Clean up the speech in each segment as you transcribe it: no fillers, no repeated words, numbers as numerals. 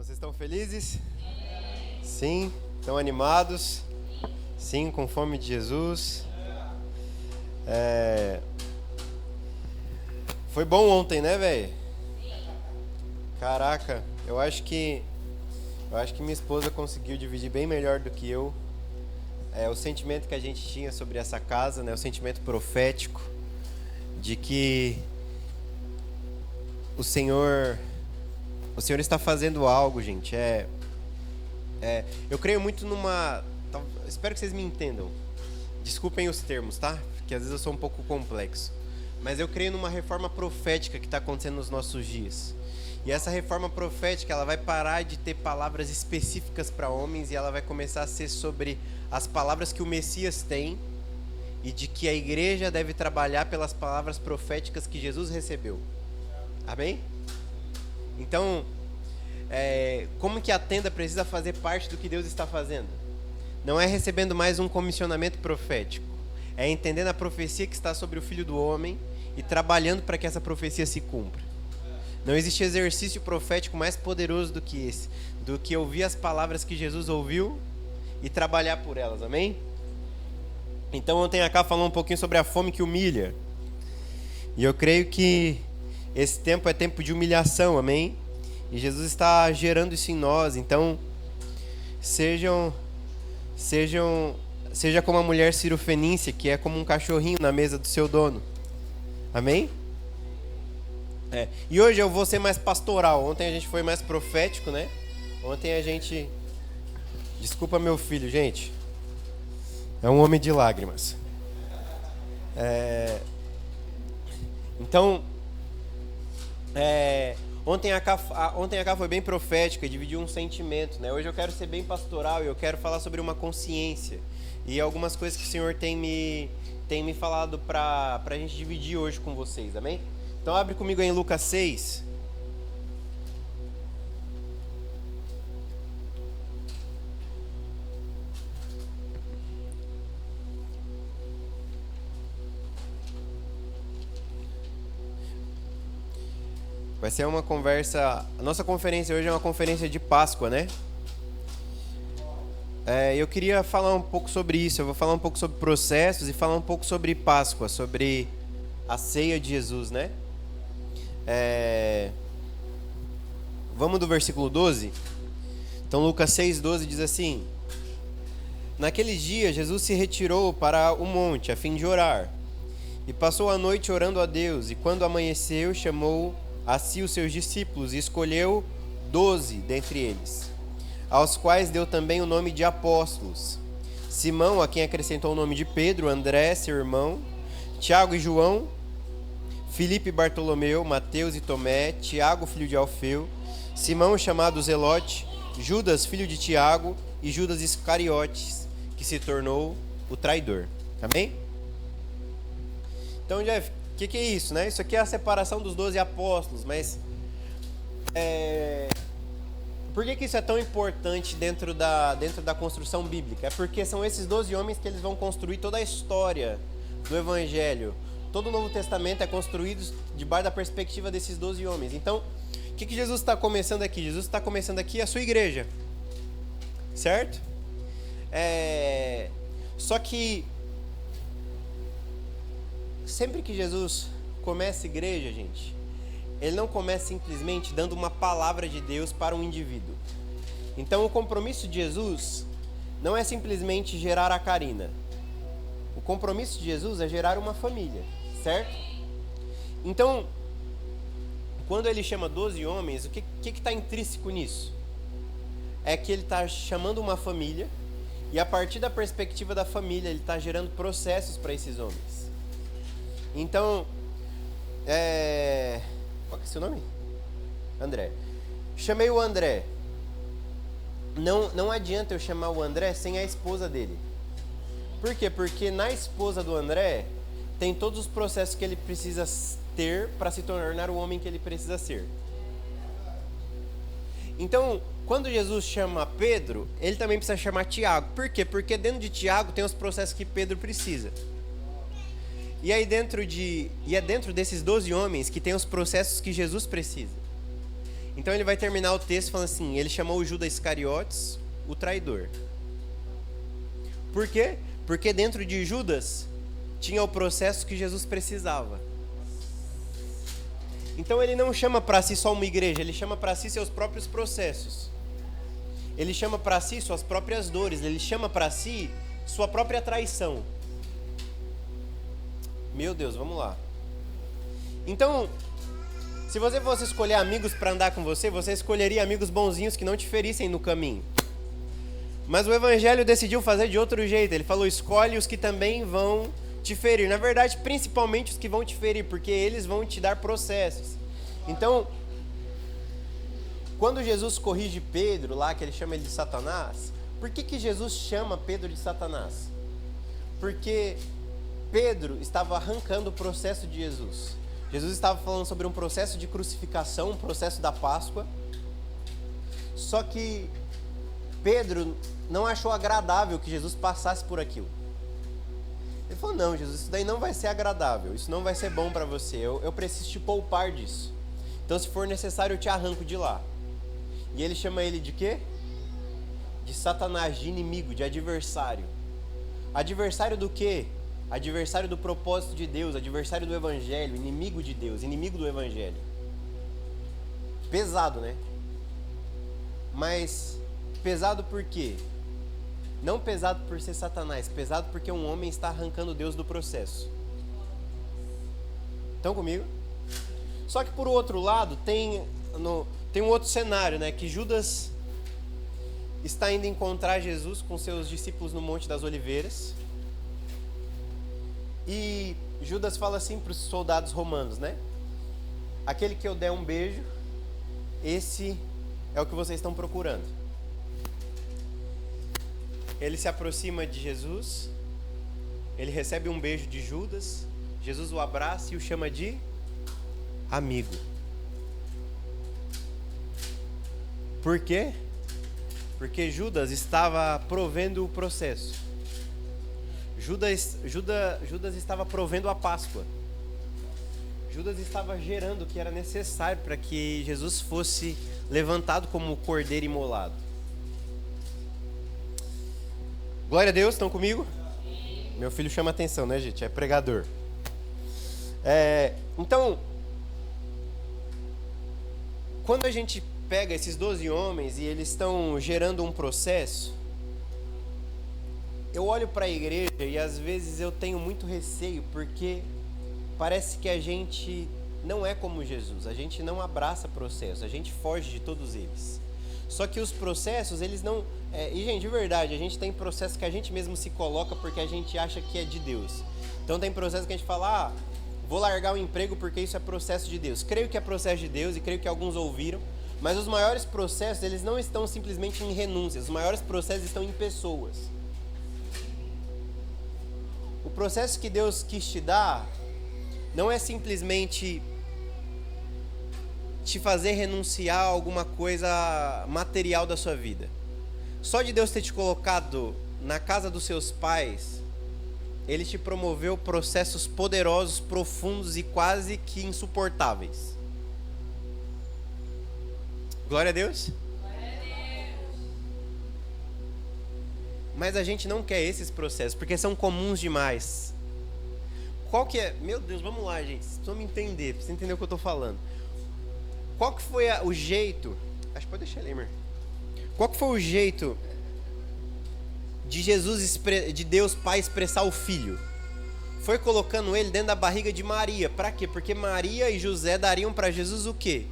Vocês estão felizes? Sim. Estão animados? Sim, com fome de Jesus. Foi bom ontem, né, velho? Caraca, eu acho que minha esposa conseguiu dividir bem melhor do que eu. O sentimento que a gente tinha sobre essa casa, né? O sentimento profético de que o Senhor está fazendo algo, gente. Eu creio muito espero que vocês me entendam. Desculpem os termos, tá? Porque às vezes eu sou um pouco complexo. Mas eu creio numa reforma profética que está acontecendo nos nossos dias. E essa reforma profética, ela vai parar de ter palavras específicas para homens e ela vai começar a ser sobre as palavras que o Messias tem e de que a igreja deve trabalhar pelas palavras proféticas que Jesus recebeu. Amém? Então, como que a tenda precisa fazer parte do que Deus está fazendo? Não é recebendo mais um comissionamento profético. É entendendo a profecia que está sobre o Filho do Homem e trabalhando para que essa profecia se cumpra. Não existe exercício profético mais poderoso do que esse, do que ouvir as palavras que Jesus ouviu e trabalhar por elas, amém? Então ontem a Cá falou um pouquinho sobre a fome que humilha. E eu creio que esse tempo é tempo de humilhação, amém? E Jesus está gerando isso em nós. Então, seja como a mulher cirofenícia, que é como um cachorrinho na mesa do seu dono. Amém? E hoje eu vou ser mais pastoral. Ontem a gente foi mais profético, né? Ontem a gente... Desculpa meu filho, gente. É um homem de lágrimas. Então... Ontem a Cá foi bem profética, dividiu um sentimento, né? Hoje eu quero ser bem pastoral e eu quero falar sobre uma consciência. E algumas coisas que o Senhor tem me falado pra gente dividir hoje com vocês, amém? Então abre comigo aí em Lucas 6. Vai ser uma conversa... A nossa conferência hoje é uma conferência de Páscoa, né? Eu queria falar um pouco sobre isso. Eu vou falar um pouco sobre processos e falar um pouco sobre Páscoa, sobre a ceia de Jesus, né? Vamos do versículo 12? Então Lucas 6,12 diz assim: Naqueles dias Jesus se retirou para o monte a fim de orar, e passou a noite orando a Deus, e quando amanheceu chamou a si os seus discípulos e escolheu 12 dentre eles, aos quais deu também o nome de apóstolos: Simão, a quem acrescentou o nome de Pedro, André, seu irmão, Tiago e João, Filipe e Bartolomeu, Mateus e Tomé, Tiago, filho de Alfeu, Simão, chamado Zelote, Judas, filho de Tiago, e Judas Iscariotes, que se tornou o traidor. Amém? Então, Jeff, o que é isso, né? Isso aqui é a separação dos 12 apóstolos, mas por que isso é tão importante dentro da construção bíblica? É porque são esses 12 homens que eles vão construir toda a história do Evangelho. Todo o Novo Testamento é construído debaixo da perspectiva desses 12 homens. Então, o que Jesus está começando aqui? Jesus está começando aqui a sua igreja, certo? Só que sempre que Jesus começa a igreja, gente, ele não começa simplesmente dando uma palavra de Deus para um indivíduo. Então o compromisso de Jesus não é simplesmente gerar a Karina. O compromisso de Jesus é gerar uma família, certo? Então, quando ele chama 12 homens, o que está intrínseco nisso? É que ele está chamando uma família e a partir da perspectiva da família ele está gerando processos para esses homens. Então, qual que é o seu nome? André. Chamei o André. Não adianta eu chamar o André sem a esposa dele. Por quê? Porque na esposa do André tem todos os processos que ele precisa ter para se tornar o homem que ele precisa ser. Então, quando Jesus chama Pedro, ele também precisa chamar Tiago. Por quê? Porque dentro de Tiago tem os processos que Pedro precisa. E aí é dentro desses 12 homens que tem os processos que Jesus precisa. Então ele vai terminar o texto falando assim: ele chamou Judas Iscariotes, o traidor. Por quê? Porque dentro de Judas tinha o processo que Jesus precisava. Então ele não chama para si só uma igreja, ele chama para si seus próprios processos. Ele chama para si suas próprias dores, ele chama para si sua própria traição. Meu Deus, vamos lá. Então, se você fosse escolher amigos para andar com você, você escolheria amigos bonzinhos que não te ferissem no caminho. Mas o Evangelho decidiu fazer de outro jeito. Ele falou: escolhe os que também vão te ferir. Na verdade, principalmente os que vão te ferir, porque eles vão te dar processos. Então, quando Jesus corrige Pedro lá, que ele chama ele de Satanás, por que Jesus chama Pedro de Satanás? Porque Pedro estava arrancando o processo de Jesus. Jesus estava falando sobre um processo de crucificação, um processo da Páscoa. Só que Pedro não achou agradável que Jesus passasse por aquilo. Ele falou: não, Jesus, isso daí não vai ser agradável, isso não vai ser bom para você, eu preciso te poupar disso. Então, se for necessário, eu te arranco de lá. E ele chama ele de quê? De Satanás, de inimigo, de adversário. Adversário do quê? Adversário do propósito de Deus, adversário do Evangelho, inimigo de Deus, inimigo do Evangelho. Pesado, né? Mas pesado por quê? Não pesado por ser Satanás, pesado porque um homem está arrancando Deus do processo. Estão comigo? Só que por outro lado, tem um outro cenário, né? Que Judas está indo encontrar Jesus com seus discípulos no Monte das Oliveiras. E Judas fala assim para os soldados romanos, né? Aquele que eu der um beijo, esse é o que vocês estão procurando. Ele se aproxima de Jesus, ele recebe um beijo de Judas, Jesus o abraça e o chama de amigo. Por quê? Porque Judas estava provendo o processo. Judas estava provendo a Páscoa. Judas estava gerando o que era necessário para que Jesus fosse levantado como o cordeiro imolado. Glória a Deus, estão comigo? Meu filho chama atenção, né, gente? É pregador. Então, quando a gente pega esses 12 homens e eles estão gerando um processo, eu olho para a igreja e às vezes eu tenho muito receio, porque parece que a gente não é como Jesus, a gente não abraça processo, a gente foge de todos eles. Só que os processos, eles não... E, gente, de verdade, a gente tem processo que a gente mesmo se coloca porque a gente acha que é de Deus. Então tem processo que a gente fala: vou largar o emprego porque isso é processo de Deus. Creio que é processo de Deus e creio que alguns ouviram, mas os maiores processos, eles não estão simplesmente em renúncias, os maiores processos estão em pessoas. O processo que Deus quis te dar não é simplesmente te fazer renunciar a alguma coisa material da sua vida. Só de Deus ter te colocado na casa dos seus pais, Ele te promoveu processos poderosos, profundos e quase que insuportáveis. Glória a Deus. Glória a Deus. Mas a gente não quer esses processos, porque são comuns demais. Qual que é? Meu Deus, vamos lá, gente. Vocês precisam me entender, precisam entender o que eu estou falando. Qual que foi o jeito... Acho que pode deixar ali, irmão. Qual que foi o jeito de Jesus, de Deus Pai expressar o Filho? Foi colocando ele dentro da barriga de Maria. Para quê? Porque Maria e José dariam para Jesus o quê?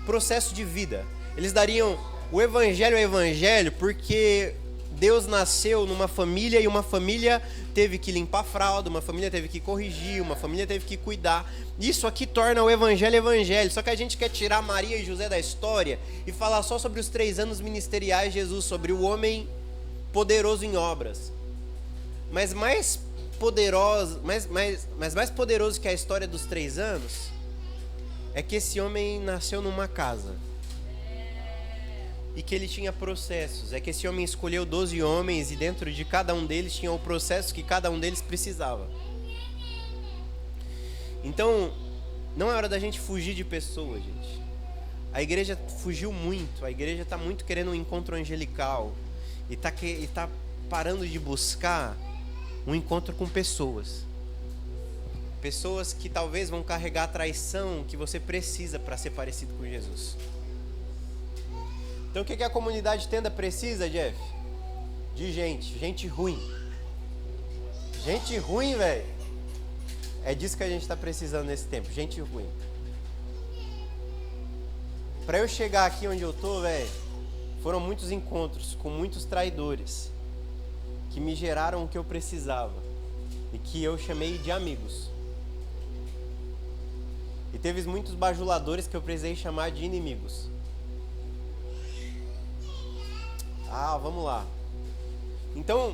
Processo de vida. Eles dariam o evangelho porque Deus nasceu numa família e uma família teve que limpar a fralda, uma família teve que corrigir, uma família teve que cuidar. Isso aqui torna o evangelho. Só que a gente quer tirar Maria e José da história e falar só sobre os 3 anos ministeriais de Jesus, sobre o homem poderoso em obras. Mas mais poderoso que a história dos 3 anos é que esse homem nasceu numa casa e que ele tinha processos. É que esse homem escolheu 12 homens e dentro de cada um deles tinha o processo que cada um deles precisava. Então, não é hora da gente fugir de pessoas, gente. A igreja fugiu muito, a igreja está muito querendo um encontro angelical e está parando de buscar um encontro com pessoas. Pessoas que talvez vão carregar a traição que você precisa para ser parecido com Jesus. Então o que a comunidade Tenda precisa, Jeff? De gente ruim. Gente ruim, velho. É disso que a gente está precisando nesse tempo, gente ruim. Para eu chegar aqui onde eu tô, velho, foram muitos encontros com muitos traidores que me geraram o que eu precisava e que eu chamei de amigos. E teve muitos bajuladores que eu precisei chamar de inimigos. Vamos lá. Então,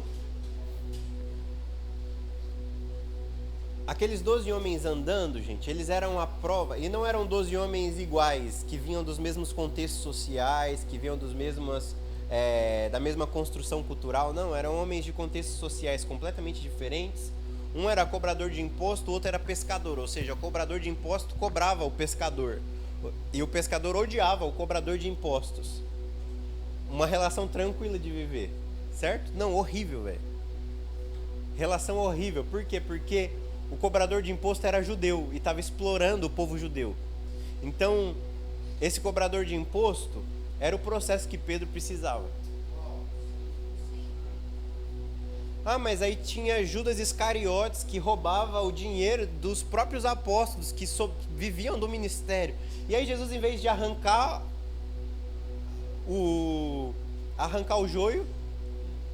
aqueles 12 homens andando, gente, eles eram a prova, e não eram 12 homens iguais, que vinham dos mesmos contextos sociais, que vinham da mesma construção cultural, não, eram homens de contextos sociais completamente diferentes. Um era cobrador de imposto, o outro era pescador, ou seja, o cobrador de imposto cobrava o pescador, e o pescador odiava o cobrador de impostos. Uma relação tranquila de viver, certo? Não, horrível, velho. Relação horrível, por quê? Porque o cobrador de imposto era judeu e estava explorando o povo judeu. Então, esse cobrador de imposto era o processo que Pedro precisava. Mas aí tinha Judas Iscariotes, que roubava o dinheiro dos próprios apóstolos que viviam do ministério. E aí Jesus, em vez de arrancar o joio,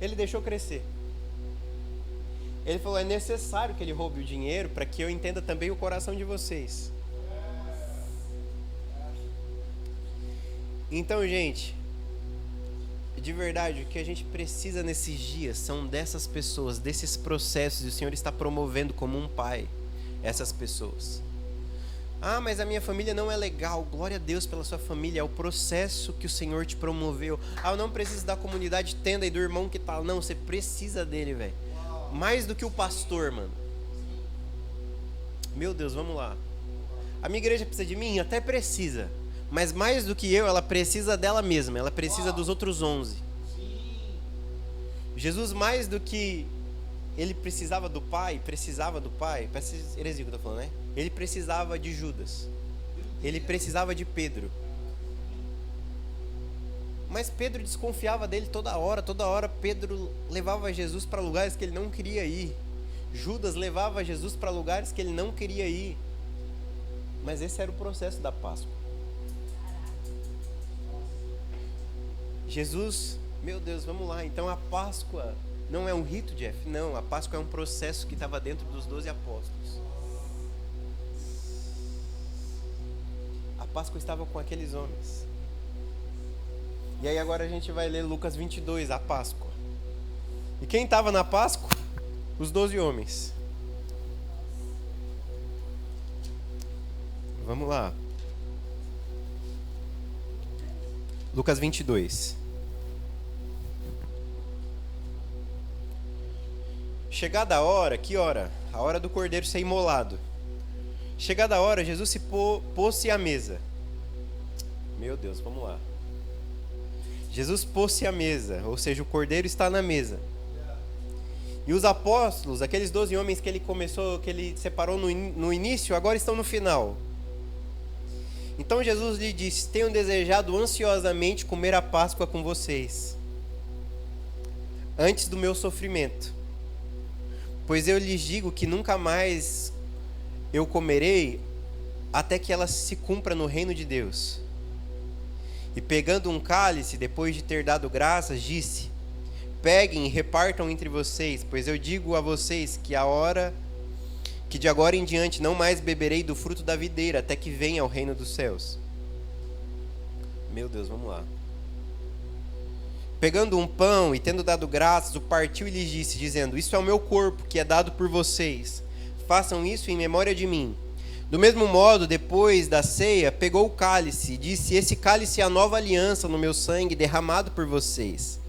ele deixou crescer. Ele falou, é necessário que ele roube o dinheiro para que eu entenda também o coração de vocês. Então, gente, de verdade, o que a gente precisa nesses dias são dessas pessoas, desses processos, e o Senhor está promovendo como um pai essas pessoas. Mas a minha família não é legal. Glória a Deus pela sua família, é o processo que o Senhor te promoveu. Eu não preciso da comunidade Tenda e do irmão que tá. Não, você precisa dele, velho. Mais do que o pastor, mano. Meu Deus, vamos lá. A minha igreja precisa de mim? Até precisa. Mas mais do que eu, ela precisa dela mesma. Ela precisa dos outros 11. Jesus, mais do que ele precisava do Pai, parece heresia que eu tô falando, né? Ele precisava de Judas. Ele precisava de Pedro. Mas Pedro desconfiava dele toda hora Pedro levava Jesus para lugares que ele não queria ir. Judas levava Jesus para lugares que ele não queria ir. Mas esse era o processo da Páscoa. Jesus, meu Deus, vamos lá. Então a Páscoa não é um rito, Jeff? Não, a Páscoa é um processo que estava dentro dos 12 apóstolos. A Páscoa estava com aqueles homens. E aí agora a gente vai ler Lucas 22, a Páscoa. E quem estava na Páscoa? Os 12 homens. Vamos lá. Lucas 22. Chegada a hora, que hora? A hora do cordeiro ser imolado. Chegada a hora, Jesus se pôs-se à mesa. Meu Deus, vamos lá. Jesus pôs-se à mesa, ou seja, o cordeiro está na mesa. E os apóstolos, aqueles 12 homens que ele separou no início, agora estão no final. Então Jesus lhe disse: tenho desejado ansiosamente comer a Páscoa com vocês, antes do meu sofrimento. Pois eu lhes digo que nunca mais eu comerei, até que ela se cumpra no reino de Deus. E pegando um cálice, depois de ter dado graças, disse: peguem e repartam entre vocês, pois eu digo a vocês que de agora em diante não mais beberei do fruto da videira, até que venha o reino dos céus. Meu Deus, vamos lá. Pegando um pão e tendo dado graças, o partiu e lhes disse, dizendo: isso é o meu corpo, que é dado por vocês. Façam isso em memória de mim. Do mesmo modo, depois da ceia, pegou o cálice e disse: esse cálice é a nova aliança no meu sangue, derramado por vocês.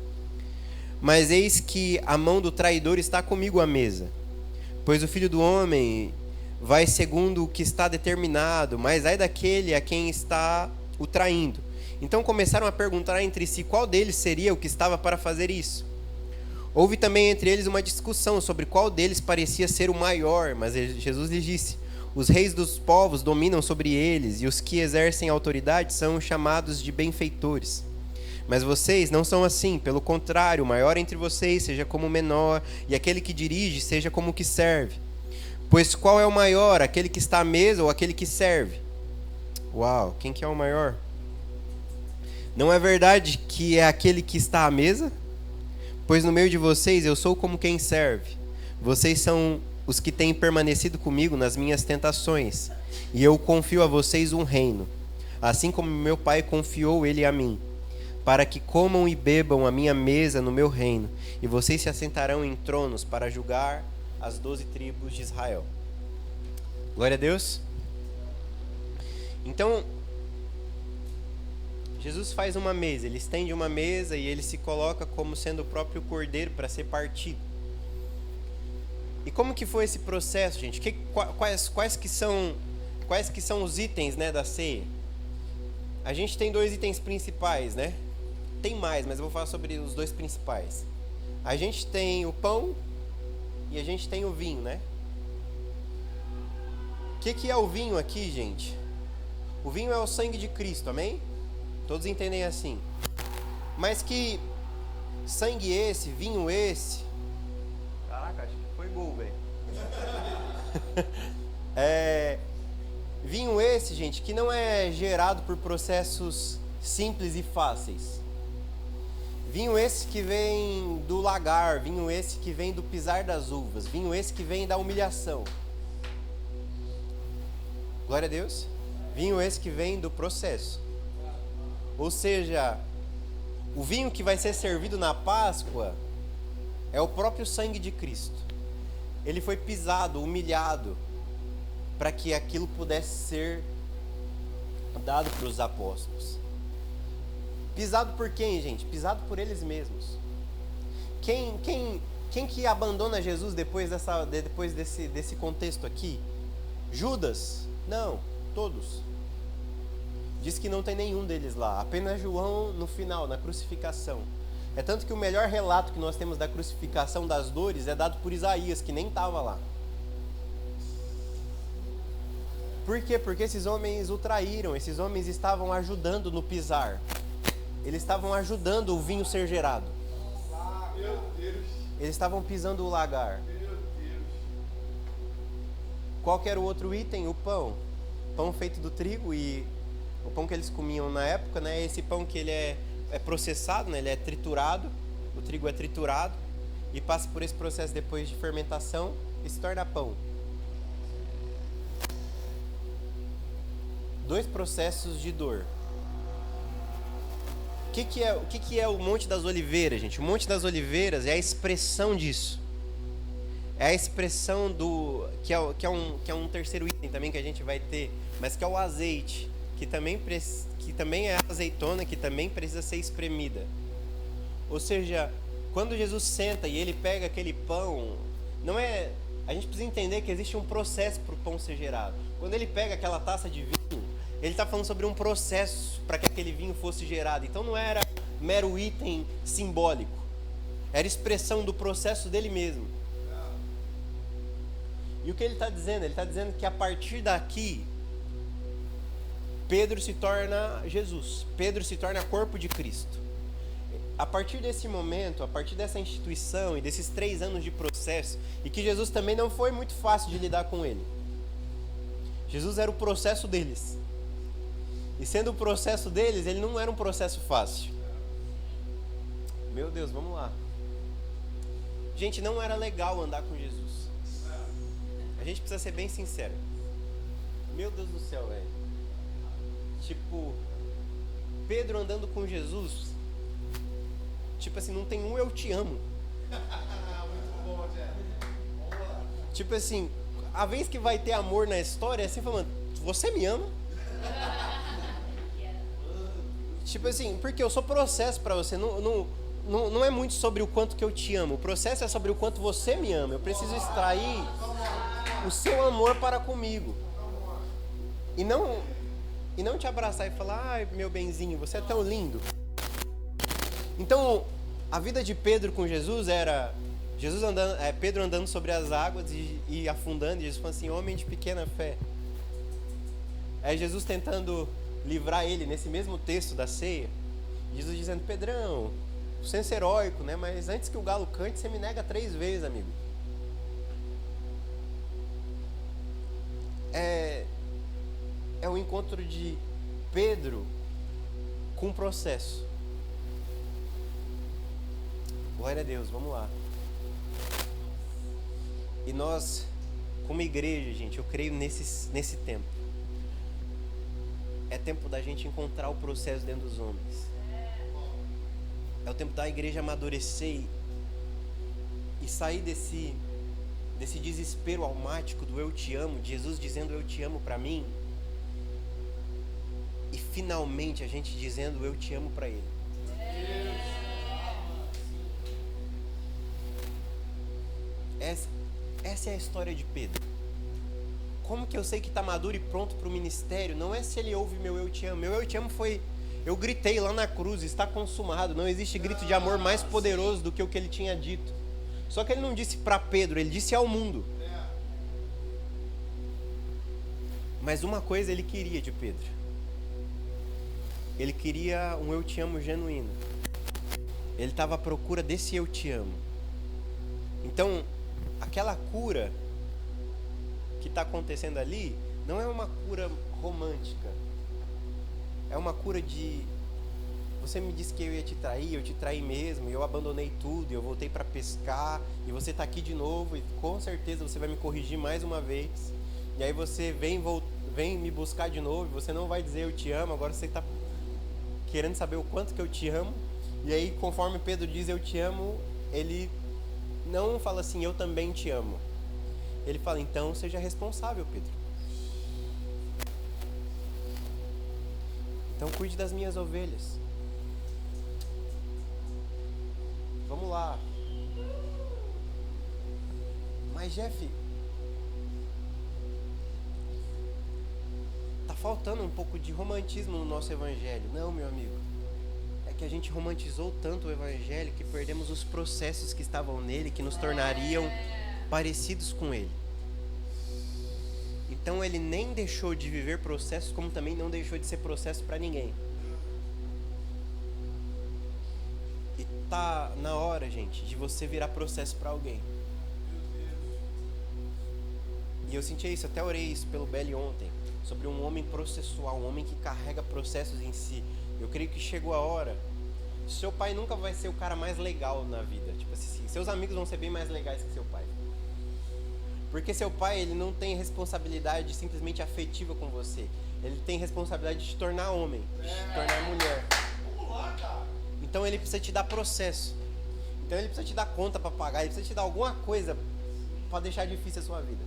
Mas eis que a mão do traidor está comigo à mesa. Pois o Filho do Homem vai segundo o que está determinado, mas ai daquele a quem está o traindo. Então começaram a perguntar entre si qual deles seria o que estava para fazer isso. Houve também entre eles uma discussão sobre qual deles parecia ser o maior, mas Jesus lhes disse: os reis dos povos dominam sobre eles, e os que exercem autoridade são chamados de benfeitores. Mas vocês não são assim, pelo contrário, o maior entre vocês seja como o menor, e aquele que dirige seja como o que serve. Pois qual é o maior, aquele que está à mesa ou aquele que serve? Uau, quem que é o maior? Não é verdade que é aquele que está à mesa? Pois no meio de vocês eu sou como quem serve. Vocês são os que têm permanecido comigo nas minhas tentações, e eu confio a vocês um reino, assim como meu Pai confiou ele a mim, para que comam e bebam a minha mesa no meu reino, e vocês se assentarão em tronos para julgar as 12 tribos de Israel. Glória a Deus. Então, Jesus faz uma mesa, ele estende uma mesa e ele se coloca como sendo o próprio cordeiro para ser partido. E como que foi esse processo, gente? Quais que são os itens, né, da ceia? A gente tem 2 itens principais, né? Tem mais, mas eu vou falar sobre os 2 principais. A gente tem o pão e a gente tem o vinho, né? O que é o vinho aqui, gente? O vinho é o sangue de Cristo, amém? Todos entendem assim. Mas que sangue esse, vinho esse... Caraca, acho que foi gol, velho. Vinho esse, gente, que não é gerado por processos simples e fáceis. Vinho esse que vem do lagar, vinho esse que vem do pisar das uvas, vinho esse que vem da humilhação. Glória a Deus. Vinho esse que vem do processo. Ou seja, o vinho que vai ser servido na Páscoa é o próprio sangue de Cristo. Ele foi pisado, humilhado, para que aquilo pudesse ser dado para os apóstolos. Pisado por quem, gente? Pisado por eles mesmos. Quem que abandona Jesus depois desse contexto aqui? Judas? Não, todos. Diz que não tem nenhum deles lá, apenas João no final, na crucificação. É tanto que o melhor relato que nós temos da crucificação, das dores, é dado por Isaías, que nem estava lá. Por quê? Porque esses homens o traíram, esses homens estavam ajudando no pisar. Eles estavam ajudando o vinho ser gerado. Meu Deus. Eles estavam pisando o lagar. Meu Deus. Qual que era o outro item? O pão. Pão feito do trigo, e o pão que eles comiam na época, né? Esse pão que ele é processado, né? Ele é triturado, o trigo é triturado e passa por esse processo depois de fermentação e se torna pão. 2 processos de dor. O que é o Monte das Oliveiras, gente? O Monte das Oliveiras é a expressão disso. É a expressão do... Que é um terceiro item também que a gente vai ter, mas que é o azeite, que também é azeitona, que também precisa ser espremida. Ou seja, quando Jesus senta e ele pega aquele pão, não é... A gente precisa entender que existe um processo para o pão ser gerado. Quando ele pega aquela taça de vinho, ele está falando sobre um processo para que aquele vinho fosse gerado. Então não era mero item simbólico. Era expressão do processo dele mesmo. E o que ele está dizendo? Ele está dizendo que a partir daqui, Pedro se torna Jesus. Pedro se torna corpo de Cristo. A partir desse momento, a partir dessa instituição e desses 3 anos de processo, e que Jesus também não foi muito fácil de lidar com ele. Jesus era o processo deles. E sendo o processo deles, ele não era um processo fácil. Meu Deus, vamos lá. Gente, não era legal andar com Jesus. A gente precisa ser bem sincero. Meu Deus do céu, velho. Tipo, Pedro andando com Jesus. Tipo assim, não tem um eu te amo. Muito bom, Zé. Vamos lá. Tipo assim, a vez que vai ter amor na história, é assim falando, você me ama? Tipo assim, porque eu sou processo pra você. Não é muito sobre o quanto que eu te amo. O processo é sobre o quanto você me ama. Eu preciso extrair o seu amor para comigo. E e não te abraçar e falar: ai, meu benzinho, você é tão lindo. Então, a vida de Pedro com Jesus era Pedro andando sobre as águas e afundando, e Jesus falando assim: homem de pequena fé. É Jesus tentando livrar ele nesse mesmo texto da ceia. Jesus dizendo: Pedrão, senso heróico, né? Mas antes que o galo cante, você me nega 3 vezes, amigo. É o encontro de Pedro com o processo. Glória a Deus, vamos lá. E nós, como igreja, gente, eu creio nesse tempo. É tempo da gente encontrar o processo dentro dos homens. É o tempo da igreja amadurecer e sair desse desespero almático do eu te amo, de Jesus dizendo eu te amo para mim, e finalmente a gente dizendo eu te amo para ele. Essa é a história de Pedro. Como que eu sei que está maduro e pronto para o ministério? Não é se ele ouve meu eu te amo. Meu eu te amo foi... Eu gritei lá na cruz, está consumado. Não existe grito de amor mais poderoso do que o que ele tinha dito. Só que ele não disse para Pedro, ele disse ao mundo. Mas uma coisa ele queria de Pedro. Ele queria um eu te amo genuíno. Ele estava à procura desse eu te amo. Então, aquela cura que está acontecendo ali não é uma cura romântica. É uma cura de... Você me disse que eu ia te trair, eu te traí mesmo, e eu abandonei tudo, e eu voltei para pescar, e você está aqui de novo, e com certeza você vai me corrigir mais uma vez. E aí você vem me buscar de novo, e você não vai dizer eu te amo, agora você está querendo saber o quanto que eu te amo. E aí, conforme Pedro diz eu te amo, ele não fala assim, eu também te amo. Ele fala, então seja responsável, Pedro. Então cuide das minhas ovelhas. Vamos lá. Mas Jeff, tá faltando um pouco de romantismo no nosso evangelho. Não, meu amigo. É que a gente romantizou tanto o evangelho que perdemos os processos que estavam nele, que nos tornariam parecidos com ele. Então ele nem deixou de viver processos, como também não deixou de ser processo para ninguém. E tá na hora, gente, de você virar processo para alguém. E eu senti isso, até orei isso pelo Belly ontem, sobre um homem processual, um homem que carrega processos em si. Eu creio que chegou a hora. Seu pai nunca vai ser o cara mais legal na vida. Tipo assim, seus amigos vão ser bem mais legais que seu pai. Porque seu pai, ele não tem responsabilidade simplesmente afetiva com você. Ele tem responsabilidade de te tornar homem, de te tornar mulher. Então ele precisa te dar processo. Então ele precisa te dar conta para pagar, ele precisa te dar alguma coisa para deixar difícil a sua vida.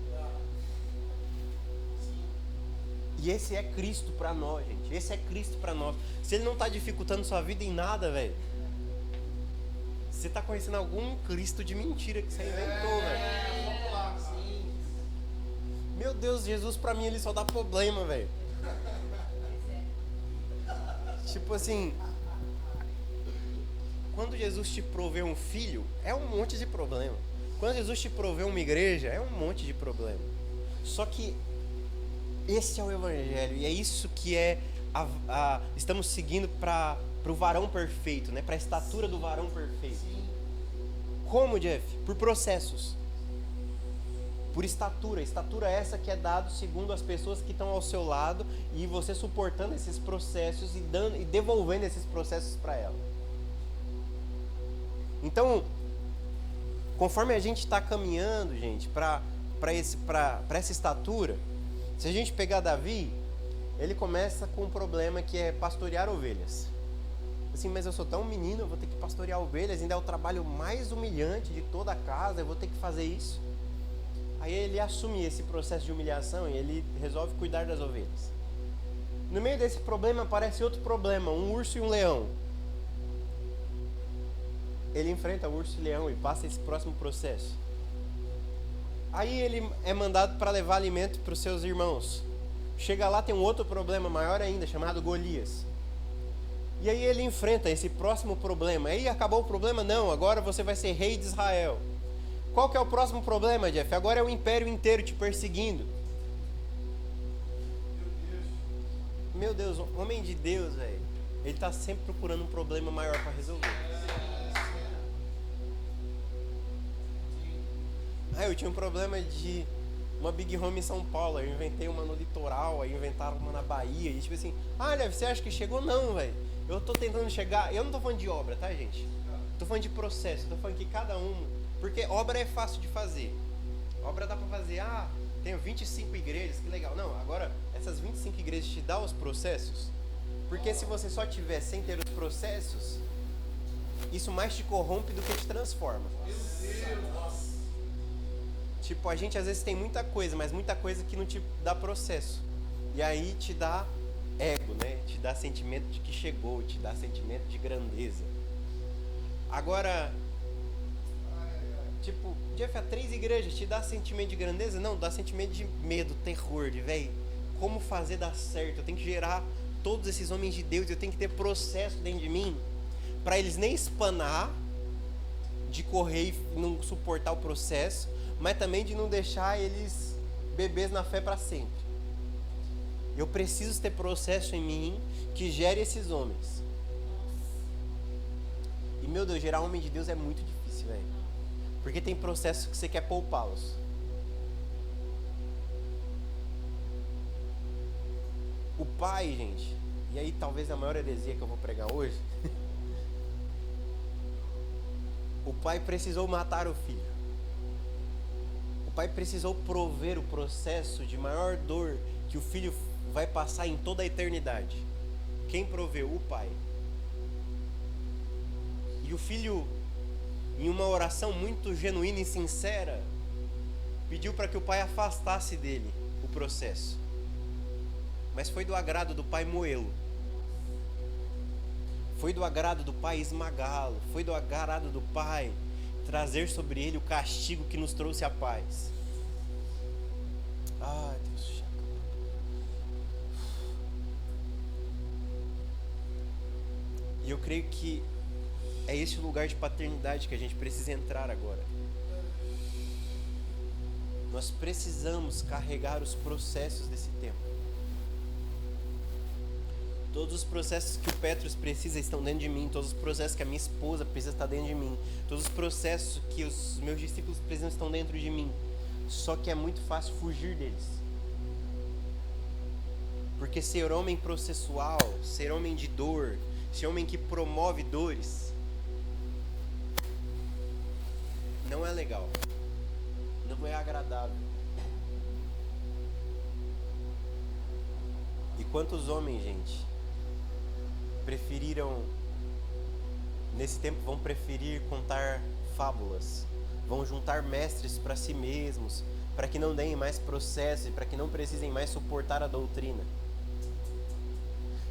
E esse é Cristo para nós, gente. Esse é Cristo para nós. Se ele não está dificultando sua vida em nada, velho, você está conhecendo algum Cristo de mentira que você inventou, velho. Meu Deus, Jesus pra mim ele só dá problema, velho. Tipo assim, quando Jesus te provê um filho, é um monte de problema. Quando Jesus te provê uma igreja, é um monte de problema. Só que esse é o evangelho e é isso que estamos seguindo para o varão perfeito, né? Para a estatura do varão perfeito. Como, Jeff? Por processos. Por estatura essa que é dado segundo as pessoas que estão ao seu lado e você suportando esses processos e devolvendo esses processos para ela. Então, conforme a gente está caminhando, gente, para essa estatura, se a gente pegar Davi, ele começa com um problema que é pastorear ovelhas. Assim, mas eu sou tão menino, eu vou ter que pastorear ovelhas, ainda é o trabalho mais humilhante de toda a casa, eu vou ter que fazer isso. Aí ele assume esse processo de humilhação e ele resolve cuidar das ovelhas. No meio desse problema aparece outro problema, um urso e um leão. Ele enfrenta o urso e o leão e passa esse próximo processo. Aí ele é mandado para levar alimento para os seus irmãos. Chega lá, tem um outro problema maior ainda, chamado Golias. E aí ele enfrenta esse próximo problema. Aí acabou o problema? Não, agora você vai ser rei de Israel. Qual que é o próximo problema, Jeff? Agora é o império inteiro te perseguindo. Meu Deus, homem de Deus, velho. Ele está sempre procurando um problema maior para resolver. Eu tinha um problema de uma Big Home em São Paulo. Eu inventei uma no litoral, aí inventaram uma na Bahia. E tipo assim, Jeff, você acha que chegou? Não, velho. Eu tô tentando chegar. Eu não tô falando de obra, tá, gente? Tô falando de processo. Tô falando que cada um. Porque obra é fácil de fazer. Obra dá pra fazer. Tenho 25 igrejas, que legal. Não, agora, essas 25 igrejas te dão os processos. Porque se você só tiver sem ter os processos, isso mais te corrompe do que te transforma. Tipo, a gente às vezes tem muita coisa, mas muita coisa que não te dá processo. E aí te dá ego, né? Te dá sentimento de que chegou, te dá sentimento de grandeza. Agora, tipo, Jeff, há 3 igrejas te dá sentimento de grandeza? Não, dá sentimento de medo, terror, de, velho, como fazer dar certo? Eu tenho que gerar todos esses homens de Deus, eu tenho que ter processo dentro de mim, para eles nem espanar, de correr e não suportar o processo, mas também de não deixar eles bebês na fé para sempre. Eu preciso ter processo em mim que gere esses homens. E meu Deus, gerar homem de Deus é muito difícil, velho. Porque tem processos que você quer poupá-los. O pai, gente, e aí talvez a maior heresia que eu vou pregar hoje. O pai precisou matar o filho. O pai precisou prover o processo de maior dor que o filho vai passar em toda a eternidade. Quem proveu? O pai. E o filho, em uma oração muito genuína e sincera, pediu para que o pai afastasse dele o processo. Mas foi do agrado do pai moê-lo. Foi do agrado do pai esmagá-lo. Foi do agrado do pai trazer sobre ele o castigo que nos trouxe a paz. Deus. E eu creio que é esse o lugar de paternidade que a gente precisa entrar agora. Nós precisamos carregar os processos desse tempo. Todos os processos que o Petros precisa estão dentro de mim. Todos os processos que a minha esposa precisa estar dentro de mim. Todos os processos que os meus discípulos precisam estão dentro de mim. Só que é muito fácil fugir deles. Porque ser homem processual, ser homem de dor, ser homem que promove dores, não é legal. Não é agradável. E quantos homens, gente, preferiram, nesse tempo vão preferir contar fábulas, vão juntar mestres para si mesmos, para que não deem mais processo e para que não precisem mais suportar a doutrina.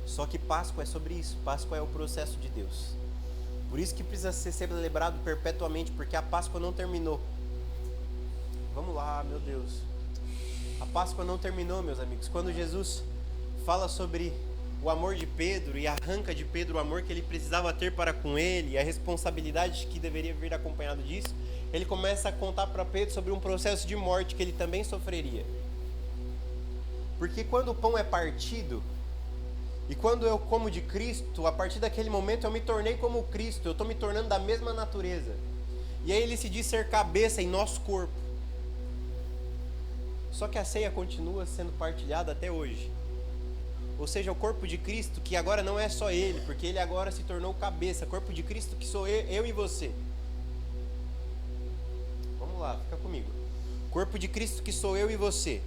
Só que Páscoa é sobre isso. Páscoa é o processo de Deus. Por isso que precisa ser celebrado perpetuamente, porque a Páscoa não terminou. Vamos lá, meu Deus. A Páscoa não terminou, meus amigos. Quando Jesus fala sobre o amor de Pedro e arranca de Pedro o amor que ele precisava ter para com ele e a responsabilidade que deveria vir acompanhado disso, ele começa a contar para Pedro sobre um processo de morte que ele também sofreria. Porque quando o pão é partido e quando eu como de Cristo, a partir daquele momento eu me tornei como Cristo, eu estou me tornando da mesma natureza. E aí ele se diz ser cabeça em nosso corpo. Só que a ceia continua sendo partilhada até hoje. Ou seja, o corpo de Cristo, que agora não é só ele, porque ele agora se tornou cabeça. Corpo de Cristo que sou eu e você. Vamos lá, fica comigo. Corpo de Cristo que sou eu e você.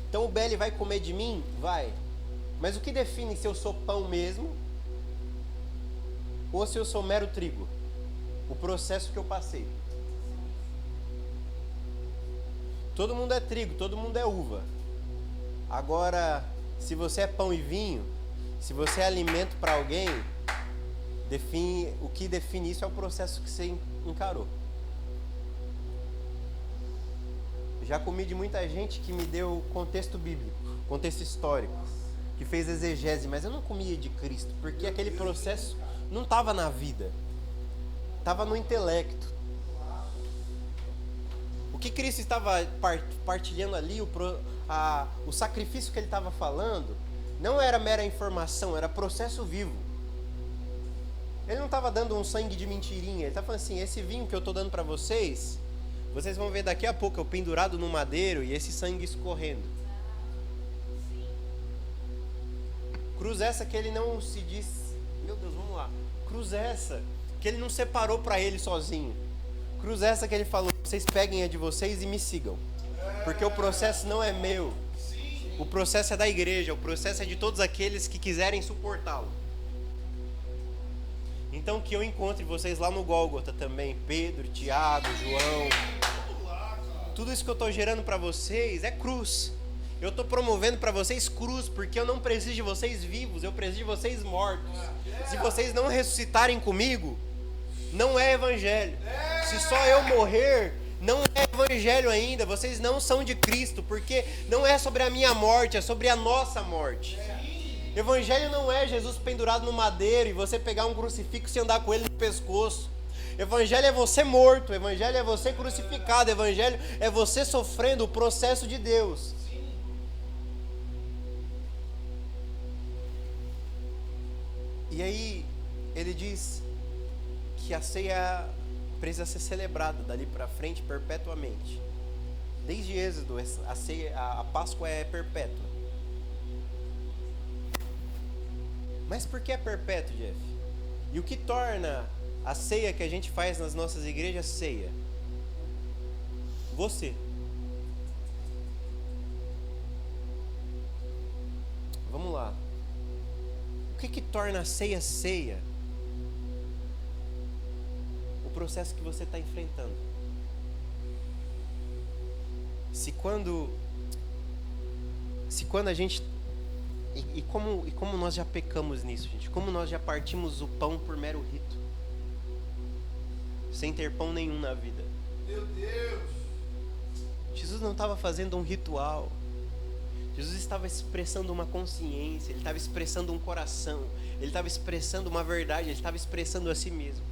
Então o Beli vai comer de mim? Vai. Mas o que define se eu sou pão mesmo ou se eu sou mero trigo? O processo que eu passei. Todo mundo é trigo, todo mundo é uva. Agora, se você é pão e vinho, se você é alimento para alguém, o que define isso é o processo que você encarou. Já comi de muita gente que me deu contexto bíblico, contexto histórico, que fez exegese, mas eu não comia de Cristo, porque aquele processo não estava na vida, estava no intelecto. O que Cristo estava partilhando ali, o sacrifício que ele estava falando, não era mera informação, era processo vivo. Ele não estava dando um sangue de mentirinha, ele estava falando assim, esse vinho que eu estou dando para vocês vão ver daqui a pouco eu pendurado no madeiro e esse sangue escorrendo. Cruz essa que ele não se diz, meu Deus, vamos lá. Cruz essa que ele não separou para ele sozinho. Cruz essa que ele falou, vocês peguem a de vocês e me sigam. Porque o processo não é meu. O processo é da igreja, o processo é de todos aqueles que quiserem suportá-lo. Então que eu encontre vocês lá no Gólgota também, Pedro, Tiago, João. Tudo isso que eu estou gerando para vocês é cruz. Eu estou promovendo para vocês cruz, porque eu não preciso de vocês vivos, eu preciso de vocês mortos. Se vocês não ressuscitarem comigo, não é evangelho. Se só eu morrer, não é evangelho ainda. Vocês não são de Cristo, porque não é sobre a minha morte, é sobre a nossa morte. Evangelho não é Jesus pendurado no madeiro e você pegar um crucifixo e andar com ele no pescoço. Evangelho é você morto, evangelho é você crucificado, evangelho é você sofrendo o processo de Deus. E aí ele diz que a ceia precisa ser celebrada dali para frente perpetuamente. Desde Êxodo, a Páscoa é perpétua. Mas por que é perpétuo, Jeff? E o que torna a ceia que a gente faz nas nossas igrejas ceia? Você. Vamos lá. O que torna a ceia ceia? O processo que você está enfrentando. Se quando a gente... E como nós já pecamos nisso, gente? Como nós já partimos o pão por mero rito, sem ter pão nenhum na vida. Meu Deus! Jesus não estava fazendo um ritual. Jesus estava expressando uma consciência, ele estava expressando um coração, ele estava expressando uma verdade, ele estava expressando a si mesmo.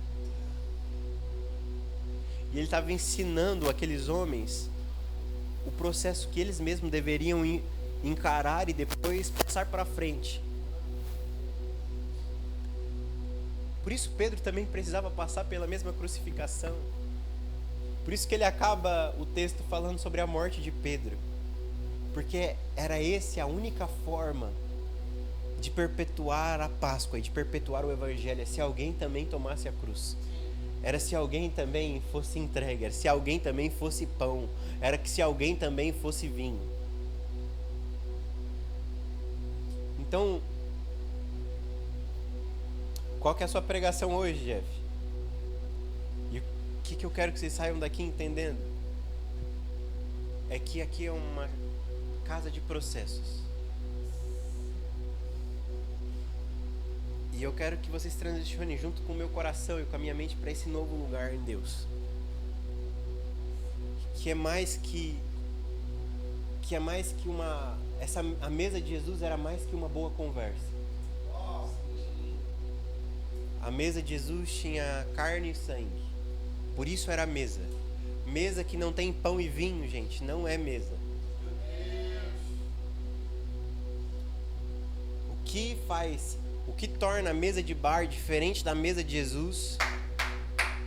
E ele estava ensinando aqueles homens o processo que eles mesmos deveriam encarar e depois passar para frente. Por isso Pedro também precisava passar pela mesma crucificação. Por isso que ele acaba o texto falando sobre a morte de Pedro. Porque era essa a única forma de perpetuar a Páscoa e de perpetuar o Evangelho, é se alguém também tomasse a cruz. Era se alguém também fosse entregue, era se alguém também fosse pão, era que se alguém também fosse vinho. Então, qual que é a sua pregação hoje, Jeff? E o que eu quero que vocês saiam daqui entendendo? É que aqui é uma casa de processos. E eu quero que vocês transicionem junto com o meu coração e com a minha mente para esse novo lugar em Deus. Que é mais que uma... a mesa de Jesus era mais que uma boa conversa. A mesa de Jesus tinha carne e sangue. Por isso era mesa. Mesa que não tem pão e vinho, gente, não é mesa. O que torna a mesa de bar diferente da mesa de Jesus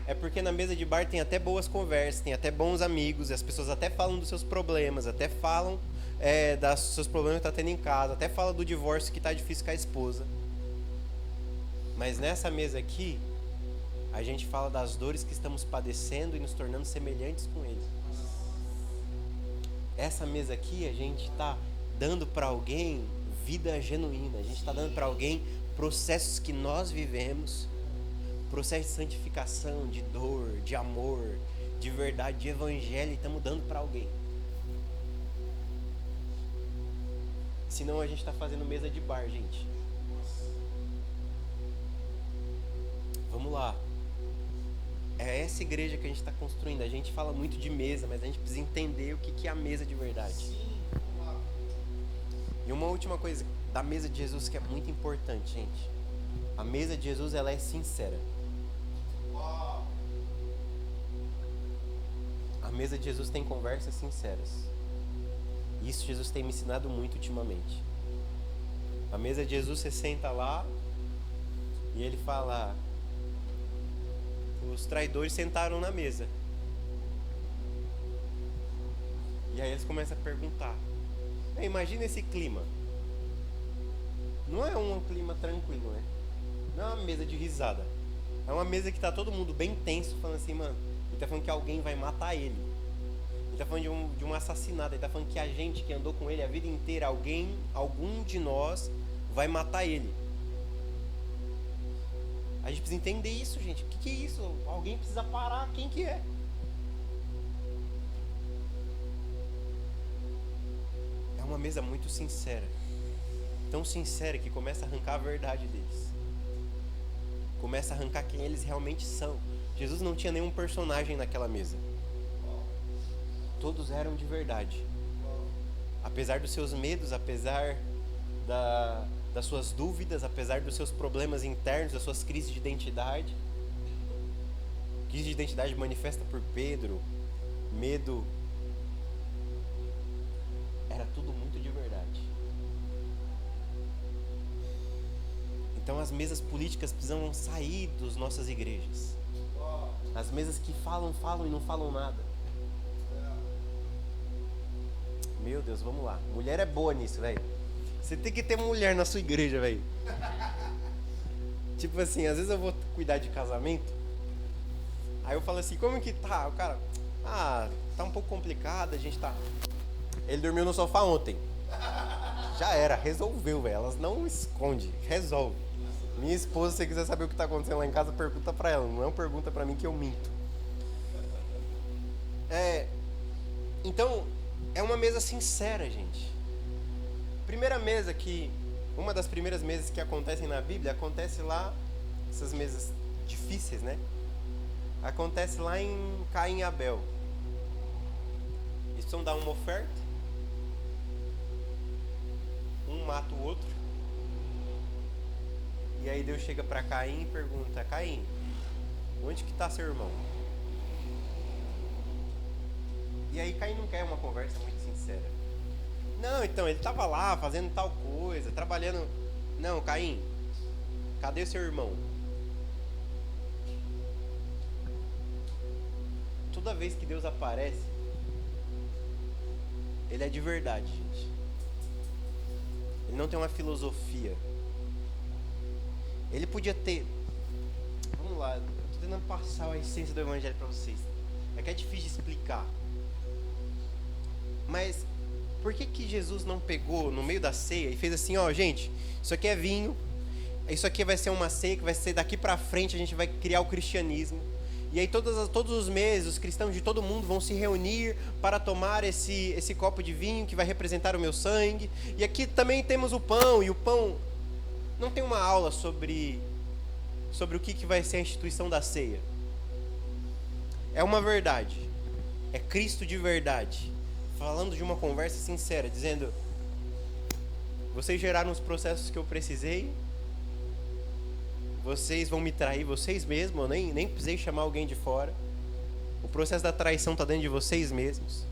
é porque na mesa de bar tem até boas conversas, tem até bons amigos, e as pessoas até falam dos seus problemas, até falam dos seus problemas que está tendo em casa, até fala do divórcio que está difícil com a esposa. Mas nessa mesa aqui, a gente fala das dores que estamos padecendo e nos tornando semelhantes com eles. Essa mesa aqui, a gente está dando para alguém vida genuína, a gente está dando para alguém processos que nós vivemos, processo de santificação, de dor, de amor, de verdade, de evangelho, e estamos dando para alguém. Senão a gente está fazendo mesa de bar, gente. Vamos lá. É essa igreja que a gente está construindo. A gente fala muito de mesa, mas a gente precisa entender o que é a mesa de verdade. E uma última coisa da mesa de Jesus que é muito importante, gente. A mesa de Jesus, ela é sincera. A mesa de Jesus tem conversas sinceras. E isso Jesus tem me ensinado muito ultimamente. A mesa de Jesus, você senta lá e ele fala: os traidores sentaram na mesa. E aí eles começam a perguntar. Imagina esse clima. Não é um clima tranquilo, né? Não é uma mesa de risada. É uma mesa que tá todo mundo bem tenso, falando assim, mano, ele tá falando que alguém vai matar ele. Ele tá falando de um assassinato. Ele tá falando que a gente que andou com ele a vida inteira, algum de nós vai matar ele. A gente precisa entender isso, gente. O que é isso? Alguém precisa parar. Quem que é? É uma mesa muito sincera. Tão sincera que começa a arrancar a verdade deles. Começa a arrancar quem eles realmente são. Jesus não tinha nenhum personagem naquela mesa. Todos eram de verdade. Apesar dos seus medos, apesar das suas dúvidas, apesar dos seus problemas internos, das suas crises de identidade. Crise de identidade manifesta por Pedro, medo. Era tudo muito de verdade. Então as mesas políticas precisam sair das nossas igrejas. As mesas que falam e não falam nada. Meu Deus, vamos lá. Mulher é boa nisso, velho. Você tem que ter mulher na sua igreja, velho. Tipo assim, às vezes eu vou cuidar de casamento. Aí eu falo assim, como que tá? O cara, tá um pouco complicado, a gente tá... Ele dormiu no sofá ontem. Já era, resolveu, velho. Elas não escondem, resolve. Minha esposa, se você quiser saber o que tá acontecendo lá em casa, pergunta pra ela. Não pergunta pra mim que eu minto. Então, é uma mesa sincera, gente. Primeira mesa que... Uma das primeiras mesas que acontecem na Bíblia, acontece lá... Essas mesas difíceis, né? Acontece lá em Caim e Abel. Eles vão dar uma oferta. Um mata o outro. E aí Deus chega para Caim e pergunta: Caim, onde que está seu irmão? E aí Caim não quer uma conversa muito sincera. Não, então, ele estava lá fazendo tal coisa, trabalhando. Não, Caim, cadê seu irmão? Toda vez que Deus aparece, ele é de verdade, gente. Ele não tem uma filosofia. Ele podia ter... Vamos lá, eu estou tentando passar a essência do evangelho para vocês. É que é difícil de explicar. Mas por que Jesus não pegou no meio da ceia e fez assim, gente, isso aqui é vinho, isso aqui vai ser uma ceia que vai ser daqui para frente, a gente vai criar o cristianismo. E aí todos os meses os cristãos de todo mundo vão se reunir para tomar esse copo de vinho que vai representar o meu sangue. E aqui também temos o pão, e o pão não tem uma aula sobre o que vai ser a instituição da ceia. É uma verdade, é Cristo de verdade, falando de uma conversa sincera, dizendo: vocês geraram os processos que eu precisei, vocês vão me trair vocês mesmos, eu nem precisei chamar alguém de fora. O processo da traição está dentro de vocês mesmos.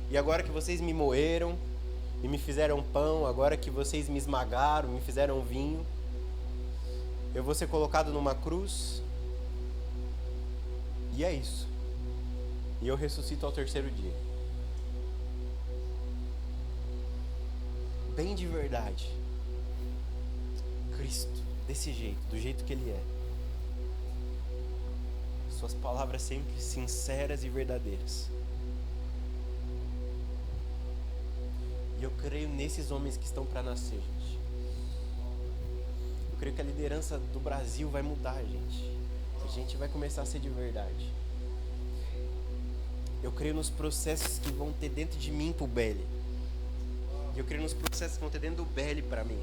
E agora que vocês me moeram e me fizeram pão, agora que vocês me esmagaram, me fizeram vinho, eu vou ser colocado numa cruz. E é isso. E eu ressuscito ao terceiro dia. Bem de verdade. Cristo. Desse jeito, do jeito que Ele é. Suas palavras sempre sinceras e verdadeiras. E eu creio nesses homens que estão para nascer, gente. Eu creio que a liderança do Brasil vai mudar, gente. A gente vai começar a ser de verdade. Eu creio nos processos que vão ter dentro de mim pro Belly. E eu creio nos processos que vão ter dentro do Belly para mim.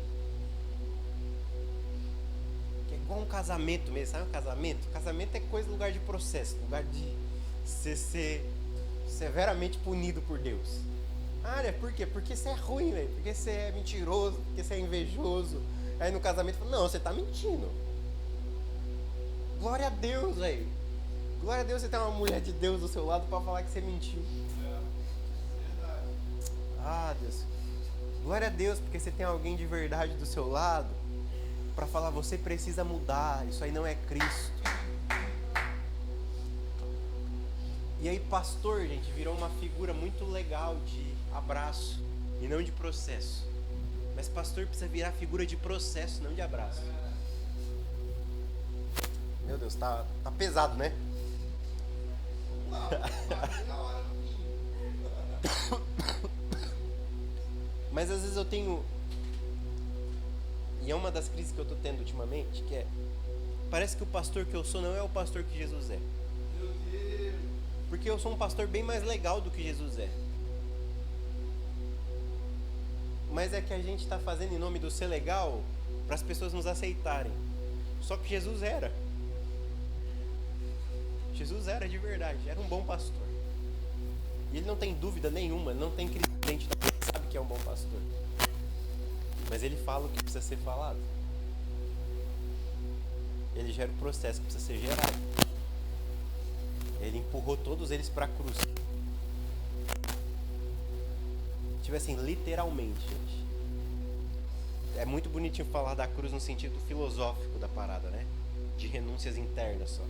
igual um casamento mesmo, sabe um casamento? Casamento é coisa, lugar de processo, lugar de você ser severamente punido por Deus. Olha, por quê? Porque você é ruim, velho. Porque você é mentiroso, porque você é invejoso. Aí no casamento fala, não, você tá mentindo. Glória a Deus, velho. Glória a Deus você tem uma mulher de Deus do seu lado pra falar que você mentiu. Ah, Deus. Glória a Deus, porque você tem alguém de verdade do seu lado pra falar, você precisa mudar, isso aí não é Cristo. E aí pastor, gente, virou uma figura muito legal de abraço e não de processo. Mas pastor precisa virar figura de processo, não de abraço. Meu Deus, tá pesado, né? Mas às vezes eu tenho, e é uma das crises que eu tô tendo ultimamente, que é, parece que o pastor que eu sou não é o pastor que Jesus é. Porque eu sou um pastor bem mais legal do que Jesus é. Mas é que a gente está fazendo em nome do ser legal para as pessoas nos aceitarem. Só que Jesus era. Jesus era de verdade, era um bom pastor. E ele não tem dúvida nenhuma, não tem crise de identidade, ele sabe que é um bom pastor. Mas ele fala o que precisa ser falado. Ele gera o processo que precisa ser gerado. Ele empurrou todos eles para a cruz. Tipo assim, literalmente, gente. É muito bonitinho falar da cruz no sentido filosófico da parada, né? De renúncias internas só.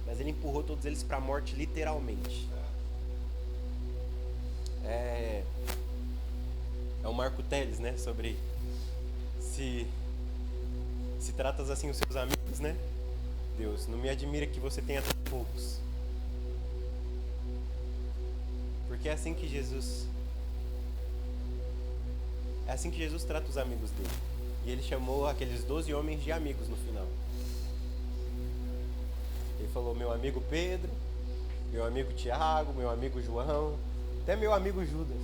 Mas ele empurrou todos eles para a morte literalmente. É o Marco Teles, né? Sobre se tratas assim os seus amigos, né? Deus, não me admira que você tenha tão poucos. Porque é assim que Jesus trata os amigos dele. E ele chamou aqueles 12 homens de amigos no final. Ele falou, meu amigo Pedro, meu amigo Tiago, meu amigo João, até meu amigo Judas.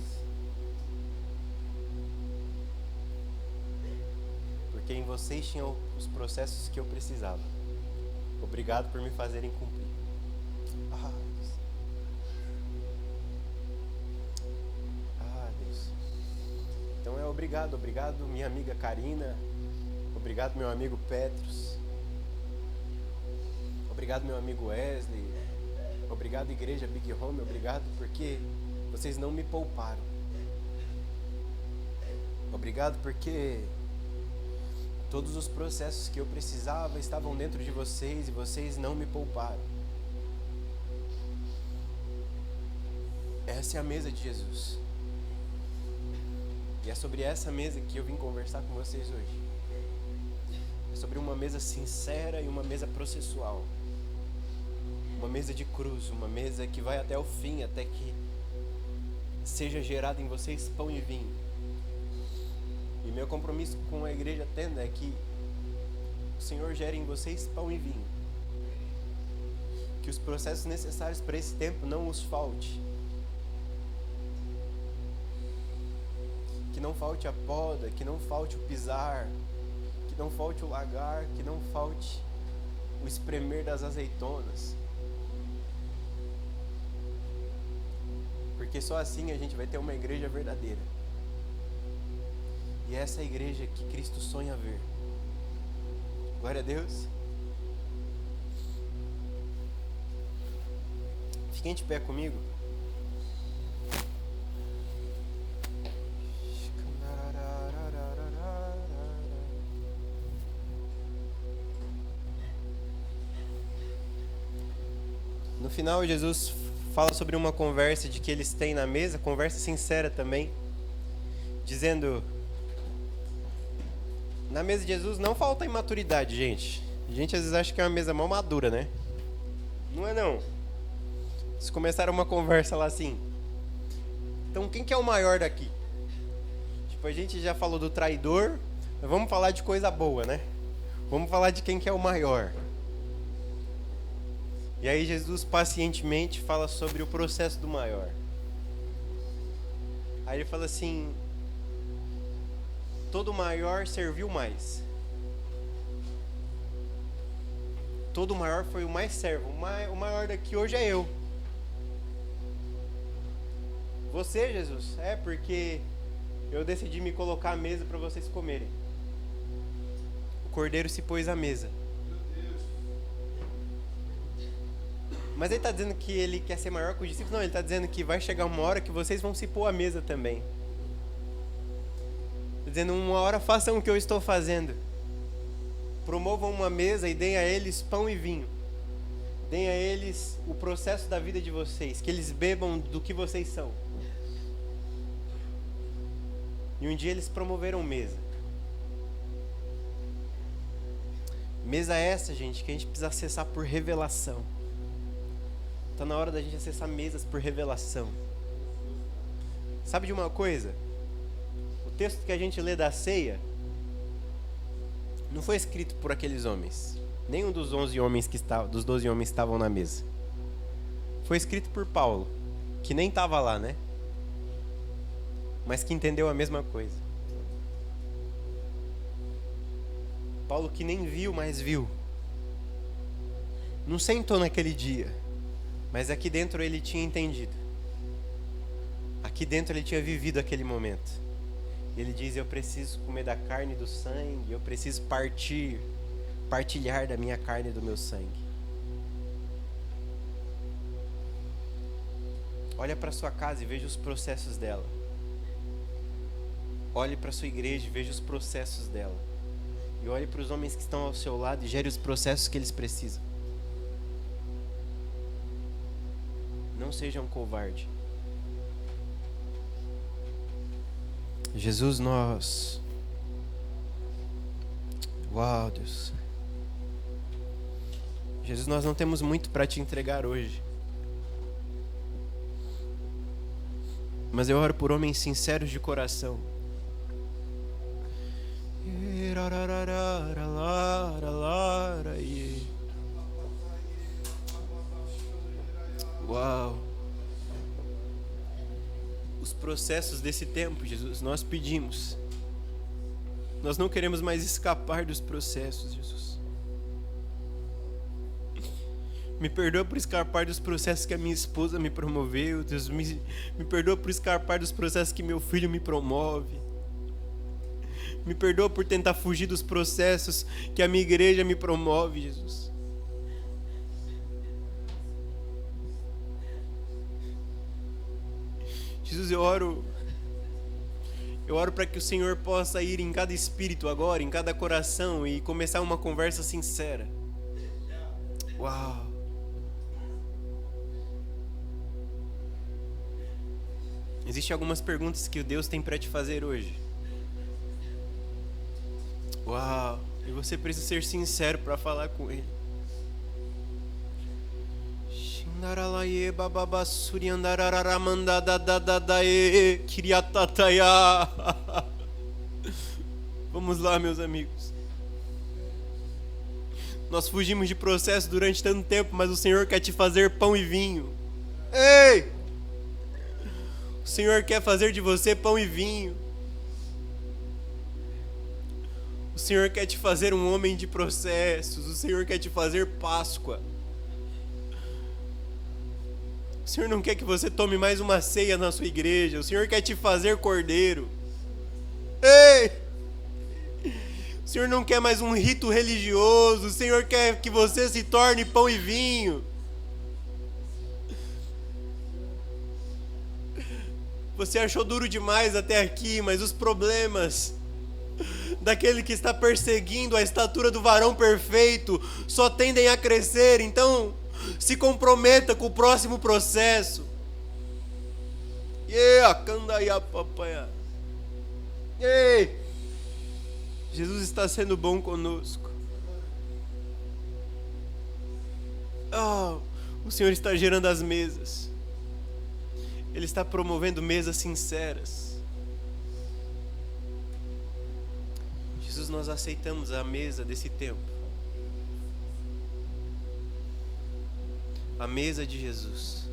Porque em vocês tinham os processos que eu precisava. Obrigado por me fazerem cumprir. Deus. Então obrigado minha amiga Karina. Obrigado meu amigo Petros. Obrigado meu amigo Wesley. Obrigado igreja Big Home. Obrigado porque vocês não me pouparam. Obrigado porque todos os processos que eu precisava estavam dentro de vocês e vocês não me pouparam. Essa é a mesa de Jesus. E é sobre essa mesa que eu vim conversar com vocês hoje. É sobre uma mesa sincera e uma mesa processual. Uma mesa de cruz, uma mesa que vai até o fim, até que seja gerado em vocês pão e vinho. E meu compromisso com a igreja Tenda é que o Senhor gere em vocês pão e vinho. Que os processos necessários para esse tempo não os falte. Que não falte a poda, que não falte o pisar, que não falte o lagar, que não falte o espremer das azeitonas. Porque só assim a gente vai ter uma igreja verdadeira. E é essa igreja que Cristo sonha ver. Glória a Deus. Fiquem de pé comigo. No final, Jesus fala sobre uma conversa de que eles têm na mesa, conversa sincera também, dizendo: na mesa de Jesus não falta imaturidade, gente. A gente às vezes acha que é uma mesa mal madura, né? Não é não. Eles começaram uma conversa lá assim: então quem que é o maior daqui? Tipo, a gente já falou do traidor, mas vamos falar de coisa boa, né? Vamos falar de quem que é o maior. E aí Jesus pacientemente fala sobre o processo do maior. Aí ele fala assim: todo maior serviu mais. todo maior foi o mais servo. O maior daqui hoje é eu. Você, Jesus, é porque eu decidi me colocar à mesa para vocês comerem. O cordeiro se pôs à mesa. Mas ele está dizendo que ele quer ser maior que os discípulos? Não, ele está dizendo que vai chegar uma hora que vocês vão se pôr à mesa também. Está dizendo, uma hora façam o que eu estou fazendo. Promovam uma mesa e deem a eles pão e vinho. Deem a eles o processo da vida de vocês. Que eles bebam do que vocês são. E um dia eles promoveram mesa. Mesa essa, gente, que a gente precisa acessar por revelação. Está na hora da gente acessar mesas por revelação. Sabe de uma coisa? O texto que a gente lê da ceia não foi escrito por aqueles homens. Nenhum dos 12 homens que estavam na mesa. Foi escrito por Paulo, que nem estava lá, né? Mas que entendeu a mesma coisa. Paulo que nem viu, mas viu. Não sentou naquele dia, mas aqui dentro ele tinha entendido. Aqui dentro ele tinha vivido aquele momento. E ele diz, eu preciso comer da carne e do sangue, eu preciso partilhar da minha carne e do meu sangue. Olha para sua casa e veja os processos dela. Olhe para sua igreja e veja os processos dela. E olhe para os homens que estão ao seu lado e gere os processos que eles precisam. Não seja um covarde. Jesus, nós... Uau, Deus. Jesus, nós não temos muito para te entregar hoje. Mas eu oro por homens sinceros de coração. Uau. Os processos desse tempo, Jesus, nós pedimos. Nós não queremos mais escapar dos processos, Jesus. Me perdoa por escapar dos processos que a minha esposa me promoveu, Deus. Me perdoa por escapar dos processos que meu filho me promove. Me perdoa por tentar fugir dos processos que a minha igreja me promove, Jesus. Jesus, eu oro para que o Senhor possa ir em cada espírito agora, em cada coração e começar uma conversa sincera. Uau! Existem algumas perguntas que o Deus tem para te fazer hoje. Uau! E você precisa ser sincero para falar com Ele. Vamos lá, meus amigos. Nós fugimos de processo durante tanto tempo, mas o Senhor quer te fazer pão e vinho. Ei! O Senhor quer fazer de você pão e vinho. O Senhor quer te fazer um homem de processos. O Senhor quer te fazer Páscoa. O Senhor não quer que você tome mais uma ceia na sua igreja. O Senhor quer te fazer cordeiro. Ei! O Senhor não quer mais um rito religioso. O Senhor quer que você se torne pão e vinho. Você achou duro demais até aqui, mas os problemas daquele que está perseguindo a estatura do varão perfeito só tendem a crescer. Então, se comprometa com o próximo processo. Ei! Jesus está sendo bom conosco. Oh, o Senhor está gerando as mesas. Ele está promovendo mesas sinceras. Jesus, nós aceitamos a mesa desse tempo. A mesa de Jesus.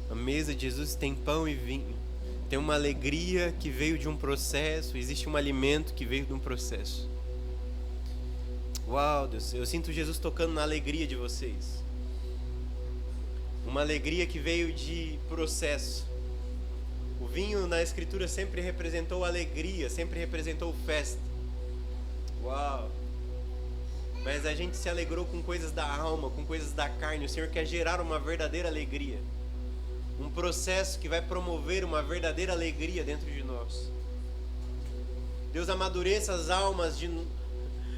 A mesa de Jesus tem pão e vinho. Tem uma alegria que veio de um processo. Existe um alimento que veio de um processo. Uau, Deus, eu sinto Jesus tocando na alegria de vocês. Uma alegria que veio de processo. O vinho na Escritura sempre representou alegria, sempre representou festa. Uau! Mas a gente se alegrou com coisas da alma, com coisas da carne. O Senhor quer gerar uma verdadeira alegria. Um processo que vai promover uma verdadeira alegria dentro de nós. Deus, amadureça as almas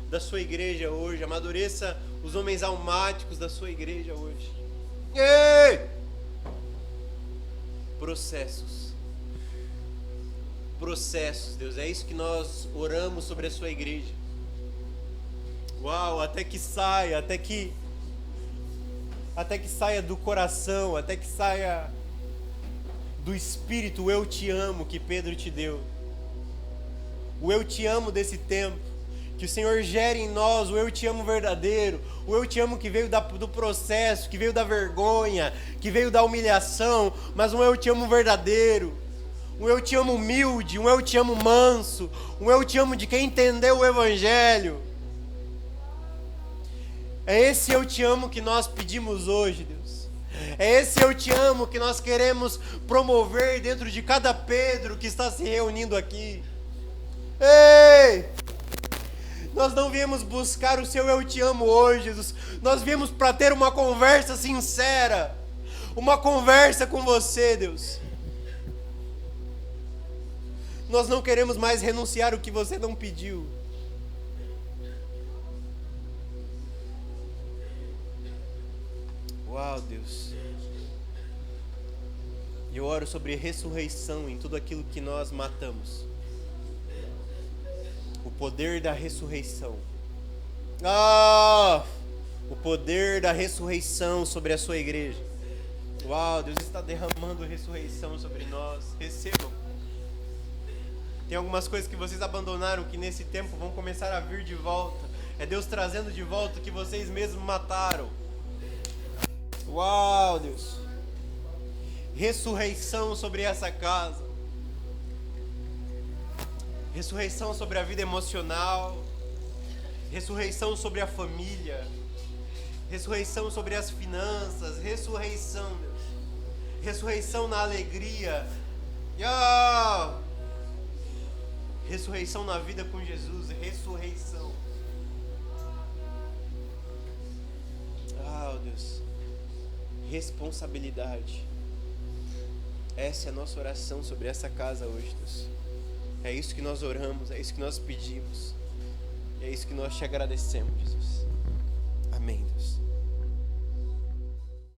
da sua igreja hoje. Amadureça os homens almáticos da sua igreja hoje. Ei! Processos, Deus, é isso que nós oramos sobre a sua igreja. Uau, até que saia do coração, até que saia do espírito, o eu te amo que Pedro te deu. O eu te amo desse tempo. Que o Senhor gere em nós o eu te amo verdadeiro, o eu te amo que veio do processo, que veio da vergonha, que veio da humilhação, mas um eu te amo verdadeiro, um eu te amo humilde, um eu te amo manso, um eu te amo de quem entendeu o Evangelho. É esse eu te amo que nós pedimos hoje, Deus. É esse eu te amo que nós queremos promover dentro de cada Pedro que está se reunindo aqui. Ei! Nós não viemos buscar o seu eu te amo hoje, Jesus. Nós viemos para ter uma conversa sincera. Uma conversa com você, Deus. Nós não queremos mais renunciar o que você não pediu. Uau, Deus. E eu oro sobre ressurreição em tudo aquilo que nós matamos. O poder da ressurreição. O poder da ressurreição sobre a sua igreja. Uau, Deus está derramando ressurreição sobre nós. Recebam. Tem algumas coisas que vocês abandonaram que nesse tempo vão começar a vir de volta. É Deus trazendo de volta o que vocês mesmos mataram. Uau, Deus. Ressurreição sobre essa casa. Ressurreição sobre a vida emocional, ressurreição sobre a família, ressurreição sobre as finanças, ressurreição, Deus. Ressurreição na alegria, ressurreição na vida com Jesus, ressurreição. Deus, responsabilidade. Essa é a nossa oração sobre essa casa hoje, Deus. É isso que nós oramos, é isso que nós pedimos. E é isso que nós te agradecemos, Jesus. Amém, Deus.